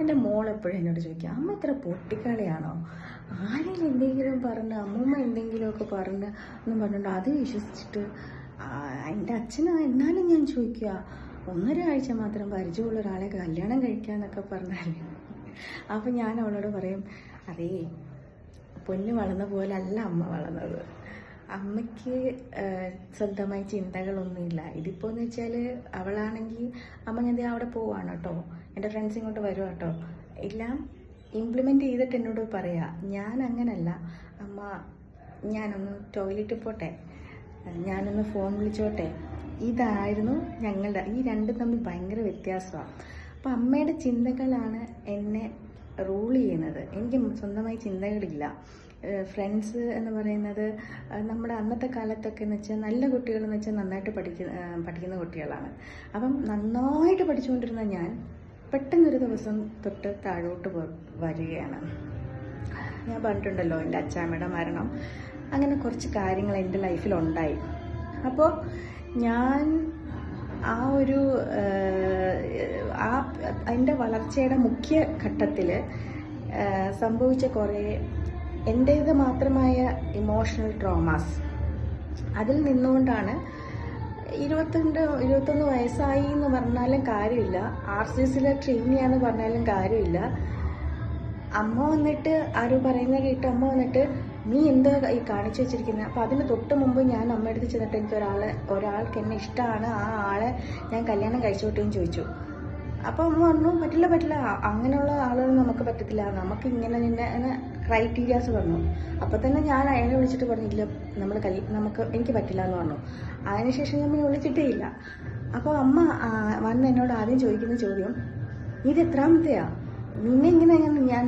എൻ്റെ മോൾ എപ്പോഴും എന്നോട് ചോദിക്കുക, അമ്മ ഇത്ര പൊട്ടിക്കളിയാണോ? ആരെങ്കിലും എന്തെങ്കിലും പറഞ്ഞ് അമ്മൂമ്മ എന്തെങ്കിലുമൊക്കെ പറഞ്ഞ് എന്നും പറഞ്ഞിട്ട് അത് വിശ്വസിച്ചിട്ട് എൻ്റെ അച്ഛനാ. എന്നാലും ഞാൻ ചോദിക്കുക, 1.5 ആഴ്ച മാത്രം പരിചയമുള്ള ഒരാളെ കല്യാണം കഴിക്കാന്നൊക്കെ പറഞ്ഞാൽ. അപ്പം ഞാൻ അവളോട് പറയും, അതേ പൊന്നു വളർന്ന പോലെ അല്ല അമ്മ വളർന്നത്. അമ്മയ്ക്ക് സ്വന്തമായി ചിന്തകളൊന്നുമില്ല. ഇതിപ്പോൾ എന്ന് വെച്ചാൽ അവളാണെങ്കിൽ അമ്മ ഞാൻ അവിടെ പോവാണ് കേട്ടോ, എൻ്റെ ഫ്രണ്ട്സ് ഇങ്ങോട്ട് വരുക കേട്ടോ, എല്ലാം ഇംപ്ലിമെൻ്റ് ചെയ്തിട്ട് എന്നോട് പറയാ. ഞാൻ അങ്ങനല്ല, അമ്മ ഞാനൊന്ന് ടോയ്ലറ്റിൽ പോട്ടെ, ഞാനൊന്ന് ഫോൺ വിളിച്ചോട്ടെ. ഇതായിരുന്നു ഞങ്ങളുടെ ഈ രണ്ടും തമ്മിൽ ഭയങ്കര വ്യത്യാസമാണ്. അപ്പം അമ്മയുടെ ചിന്തകളാണ് എന്നെ റൂൾ ചെയ്യുന്നത്. എനിക്ക് സ്വന്തമായി ചിന്തകളില്ല. ഫ്രണ്ട്സ് എന്ന് പറയുന്നത് നമ്മുടെ അന്നത്തെ കാലത്തൊക്കെ എന്ന് വെച്ചാൽ നല്ല കുട്ടികളെന്ന് വെച്ചാൽ നന്നായിട്ട് പഠിക്കുന്ന കുട്ടികളാണ്. അപ്പം നന്നായിട്ട് പഠിച്ചുകൊണ്ടിരുന്ന ഞാൻ പെട്ടെന്നൊരു ദിവസം തൊട്ട് താഴോട്ട് വരികയാണ്. ഞാൻ പറഞ്ഞിട്ടുണ്ടല്ലോ എൻ്റെ അച്ചാമ്മയുടെ മരണം, അങ്ങനെ കുറച്ച് കാര്യങ്ങൾ എൻ്റെ ലൈഫിലുണ്ടായി. അപ്പോൾ ഞാൻ എൻ്റെ വളർച്ചയുടെ മുഖ്യ ഘട്ടത്തിൽ സംഭവിച്ച കുറേ എൻ്റേത് മാത്രമായ ഇമോഷണൽ ട്രോമാസ്, അതിൽ നിന്നുകൊണ്ടാണ് 21 വയസ്സായി എന്ന് പറഞ്ഞാലും കാര്യമില്ല, RCCയിലെ ട്രെയിനിയാന്ന് പറഞ്ഞാലും കാര്യമില്ല. അമ്മ വന്നിട്ട് ആരും പറയുന്നത് കേട്ട് അമ്മ വന്നിട്ട് നീ എന്താ ഈ കാണിച്ചു വെച്ചിരിക്കുന്നത്? അപ്പോൾ അതിന് തൊട്ട് മുമ്പ് ഞാൻ അമ്മയുടെ അടുത്ത് ചെന്നിട്ട് എനിക്ക് ഒരാൾക്ക് എന്നെ ഇഷ്ടമാണ്, ആ ആളെ ഞാൻ കല്യാണം കഴിച്ചോട്ടേന്ന് ചോദിച്ചു. അപ്പോൾ അമ്മ പറഞ്ഞു പറ്റില്ല, അങ്ങനെയുള്ള ആളുകൾ നമുക്ക് പറ്റത്തില്ല, നമുക്ക് ഇങ്ങനെ ക്രൈറ്റീരിയാസ് പറഞ്ഞു. അപ്പോൾ തന്നെ ഞാൻ അയാളെ വിളിച്ചിട്ട് പറഞ്ഞില്ല, എനിക്ക് പറ്റില്ല എന്ന് പറഞ്ഞു. അതിനുശേഷം ഞാൻ വിളിച്ചിട്ടേ ഇല്ല. അപ്പോൾ അമ്മ വന്ന് എന്നോട് ആദ്യം ചോദിക്കുന്ന ചോദ്യം, ഇത് എത്രാമത്തെയാ? നിന്നെ ഇങ്ങനെ ഞാൻ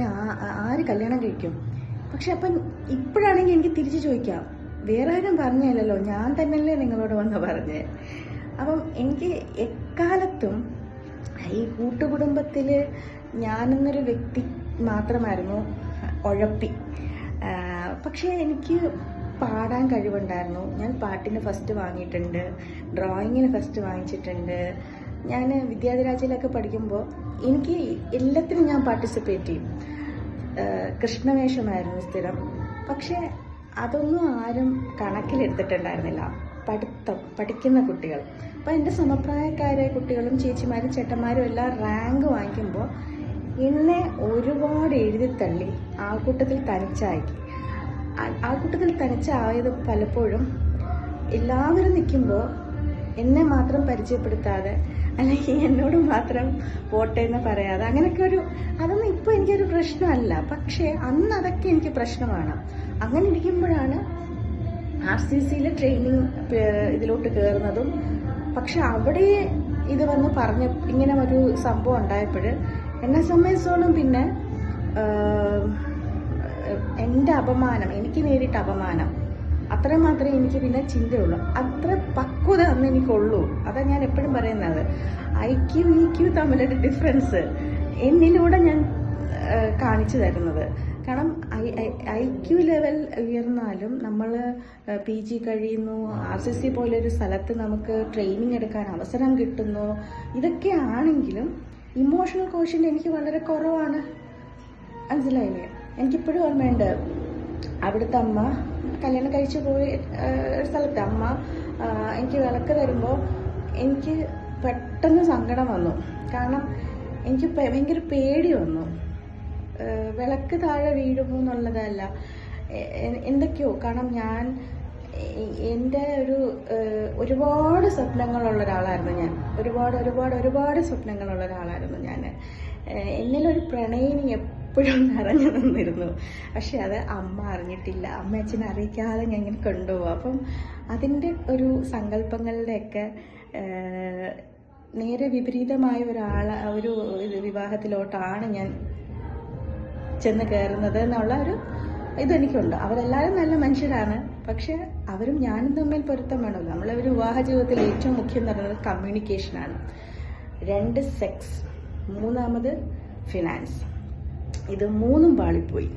ആര് കല്യാണം കഴിക്കും? പക്ഷെ അപ്പം ഇപ്പോഴാണെങ്കിൽ എനിക്ക് തിരിച്ചു ചോദിക്കാം, വേറെ ആരും പറഞ്ഞല്ലോ, ഞാൻ തന്നെയല്ലേ നിങ്ങളോട് വന്ന് പറഞ്ഞേ. അപ്പം എനിക്ക് എക്കാലത്തും ഈ കൂട്ടുകുടുംബത്തിൽ ഞാനെന്നൊരു വ്യക്തി മാത്രമായിരുന്നു ഉഴപ്പി. പക്ഷേ എനിക്ക് പാടാൻ കഴിവുണ്ടായിരുന്നു. ഞാൻ പാട്ടിന് ഫസ്റ്റ് വാങ്ങിയിട്ടുണ്ട്, ഡ്രോയിങ്ങിന് ഫസ്റ്റ് വാങ്ങിച്ചിട്ടുണ്ട്. ഞാൻ വിദ്യാധിരാജിലൊക്കെ പഠിക്കുമ്പോൾ എനിക്ക് എല്ലാത്തിനും ഞാൻ പാർട്ടിസിപ്പേറ്റ് ചെയ്യും. കൃഷ്ണവേഷമായിരുന്നു സ്ഥിരം. പക്ഷേ അതൊന്നും ആരും കണക്കിലെടുത്തിട്ടുണ്ടായിരുന്നില്ല. പഠിക്കുന്ന കുട്ടികൾ, അപ്പോൾ എൻ്റെ സമപ്രായക്കാരായ കുട്ടികളും ചേച്ചിമാരും ചേട്ടന്മാരും എല്ലാം റാങ്ക് വാങ്ങിക്കുമ്പോൾ എന്നെ ഒരുപാട് എഴുതിത്തള്ളി ആൾക്കൂട്ടത്തിൽ തനിച്ചാക്കി. ആൾക്കൂട്ടത്തിൽ തനിച്ചായത് പലപ്പോഴും എല്ലാവരും നിൽക്കുമ്പോൾ എന്നെ മാത്രം പരിചയപ്പെടുത്താതെ, അല്ലെങ്കിൽ എന്നോട് മാത്രം വോട്ടെന്ന് പറയാതെ, അങ്ങനെയൊക്കെ അതൊന്നും ഇപ്പോൾ എനിക്കൊരു പ്രശ്നമല്ല. പക്ഷേ അന്ന് അതൊക്കെ എനിക്ക് പ്രശ്നമാണ്. അങ്ങനെ ഇരിക്കുമ്പോഴാണ് RCCയിലെ ട്രെയിനിങ് ഇതിലോട്ട് കയറുന്നതും. പക്ഷെ അവിടെ ഇത് വന്ന് ഇങ്ങനെ ഒരു സംഭവം ഉണ്ടായപ്പോൾ എന്നെ സംബന്ധിച്ചോളം പിന്നെ എൻ്റെ അപമാനം, എനിക്ക് നേരിട്ട അപമാനം, അത്ര മാത്രമേ എനിക്ക് പിന്നെ ചിന്തയുള്ളൂ. അത്ര പക്വത അന്ന് എനിക്കുള്ളൂ. അതാണ് ഞാൻ എപ്പോഴും പറയുന്നത്. IQ EQ തമ്മിലൊരു ഡിഫറൻസ് എന്നിലൂടെ ഞാൻ കാണിച്ചു തരുന്നത്. കാരണം IQ ലെവൽ ഉയർന്നാലും നമ്മൾ PG കഴിയുന്നു, RCC പോലൊരു സ്ഥലത്ത് നമുക്ക് ട്രെയിനിങ് എടുക്കാൻ അവസരം കിട്ടുന്നു, ഇതൊക്കെ ആണെങ്കിലും ഇമോഷണൽ കോഷ്യൻ്റ് എനിക്ക് വളരെ കുറവാണ്. മനസ്സിലായില്ലേ? എനിക്കിപ്പോഴും ഓർമ്മയുണ്ട്, അവിടുത്തെ അമ്മ കല്യാണം കഴിച്ചു പോയി ഒരു സ്ഥലത്ത് അമ്മ എനിക്ക് വിളക്ക് തരുമ്പോൾ എനിക്ക് പെട്ടെന്ന് സങ്കടം വന്നു. കാരണം എനിക്ക് ഭയങ്കര പേടി വന്നു. വിളക്ക് താഴെ വീഴുമോ എന്നുള്ളതല്ല, എന്തൊക്കെയോ. കാരണം ഞാൻ എൻ്റെ ഒരുപാട് സ്വപ്നങ്ങളുള്ള ഒരാളായിരുന്നു ഞാൻ. ഒരുപാട് സ്വപ്നങ്ങളുള്ള ഒരാളായിരുന്നു ഞാൻ. എന്നിലൊരു പ്രണയിനി എപ്പോഴും നിറഞ്ഞു നിന്നിരുന്നു. പക്ഷെ അത് അമ്മ അറിഞ്ഞിട്ടില്ല, അമ്മ അച്ഛനെ അറിയിക്കാതെ ഞാൻ ഇങ്ങനെ കൊണ്ടുപോകും. അപ്പം അതിൻ്റെ ഒരു സങ്കല്പങ്ങളുടെയൊക്കെ നേരെ വിപരീതമായ ഒരു വിവാഹത്തിലോട്ടാണ് ഞാൻ ചെന്ന് കയറുന്നത് എന്നുള്ള ഇതെനിക്കുണ്ട്. അവരെല്ലാവരും നല്ല മനുഷ്യരാണ്. പക്ഷെ അവരും ഞാനും തമ്മിൽ പൊരുത്തം വേണമല്ലോ. നമ്മളൊരു വിവാഹ ജീവിതത്തിൽ ഏറ്റവും മുഖ്യം എന്ന് പറയുന്നത് കമ്മ്യൂണിക്കേഷനാണ്. 2 സെക്സ്, 3 ഫിനാൻസ്, ഇത് 3 പാളിപ്പോയി.